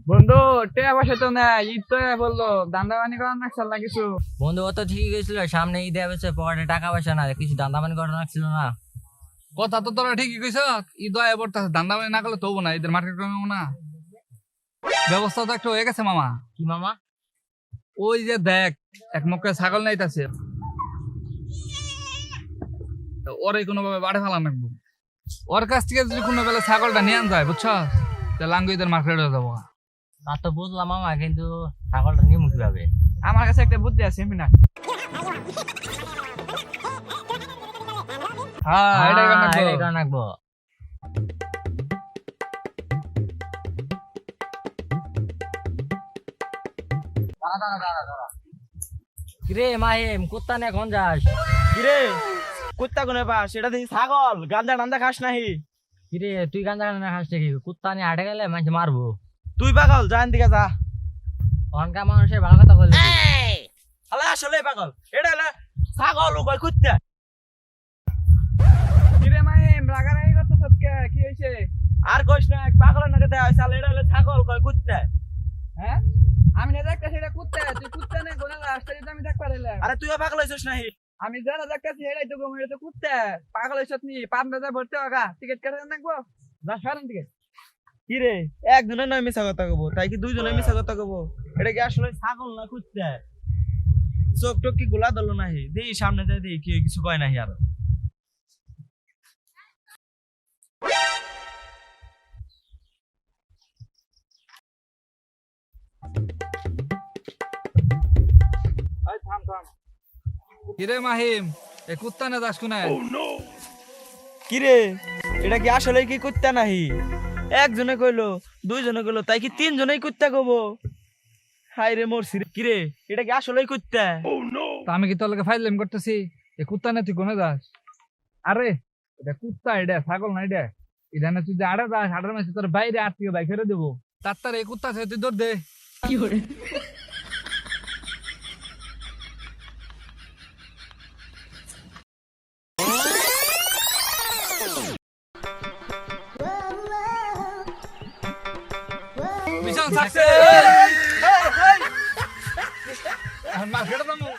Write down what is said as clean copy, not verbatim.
বন্ধু টেয়া পয়সা তো না ঈদ তো বললো দান্দা বানি করার না চাল কিছু। বন্ধু ও তো ঠিকই গেছিল, সামনে ঈদে আসছে, পকেটে টাকা পয়সা না, কিছু দান্দাবানি করা লাগছিল না। কথা তো তোরা ঠিকই কইছ, ঈদ আয় পড়তেছে, দান্দা বানি না করলে তো হবো না, ঈদের মার্কেট কমবো না। ব্যবস্থা তো একটু হয়ে গেছে মামা। কি মামা? ওই যে দেখ এক মুখে ছাগল নাইতাছে, ওরে কোনো ভাবে বাড়ে ফেলা লাগবো। ওর কাছ থেকে যদি কোনো বেলা ছাগলটা নিয়ে আন যায় বুঝছ, তাহলে লাঙ্গু ঈদের মার্কেটে যাবো। তা তো বুঝলাম মামা, কিন্তু ছাগলটা নিয়ে কিভাবে? আমার কাছে একটা বুদ্ধি আছে মিনা। হ্যাঁ এটাই এটাই করে রাখবো। কিরে মাহিম, কুত্তা নিয়ে কোন যাস? কিরে কুত্তা কোনে পাস? এটা দেখি ছাগল, গান্দা টান্দা খাস নাহি? কিরে তুই গাঁজা না খাস নাকি? কুত্তা নিয়ে হাঁটে গেলে মানুষ মারবো। তুই পাগল, জান দিকে যা। অনকা মানুষের ভালো কথা বললি। আলা আসলে পাগল, এটা হলো ছাগল, ও কয় কুত্তা। কিরে মাহিম রাগারাগি করতেছ কে? কি হইছে? আর কইস না, এক পাগলের নাকি দেয়া হইছে, আলা এটা হলো ছাগল, কয় কুত্তা। হ্যাঁ আমি না দেখতেছি এটা কুত্তা, তুই কুত্তা না গোনা রাস্তা দিতে আমি দেখ পারিলাম। আরে তুইও পাগল হইছিস নাহি? আমি যারা দেখতেছি এটাই তো গম, এটা তো কুত্তা। পাগল হইছত নি? 5,000 ভরতে হোগা, টিকিট কেটে রাখবো, যা সরেন টিকিট। কিরে একজনের নয় মিছা কথা কব, তাই কি দুইজনে মিছা কথা কব? এটা কি আসলে ছাগল না কুত্তা? চোখ টোক কি গোলা দল নাহি? দেই সামনে যাই, দেই কি কিছু কয় নাহি আর। কিরে মাহিম এ কুত্তা না যাস কোনে? কিরে এটা কি আসলে কি কুত্তা নাহি? একজনে কইলো, দুইজনে কইলো, তাই কি তিনজনেই কুত্তা কব? হাই রে মরছি রে। কিরে এটা কি আসলেই কুত্তা? তা আমি কি তোর লগে ফাইজলামি করতেছি? এ কুত্তা না তুই কোনে যাস? আরে এটা কুত্তা, এটা ছাগল না। এটা এটা না তুই যে আড়ে যাস, আড়ের মাঝে তোর বাইরে আটকে বাইক ফেরে দেবো। তার এই কুত্তা আছে, তুই দৌড় দে। কি করে মিশন সাকসেস। মার্কেটে যাবো।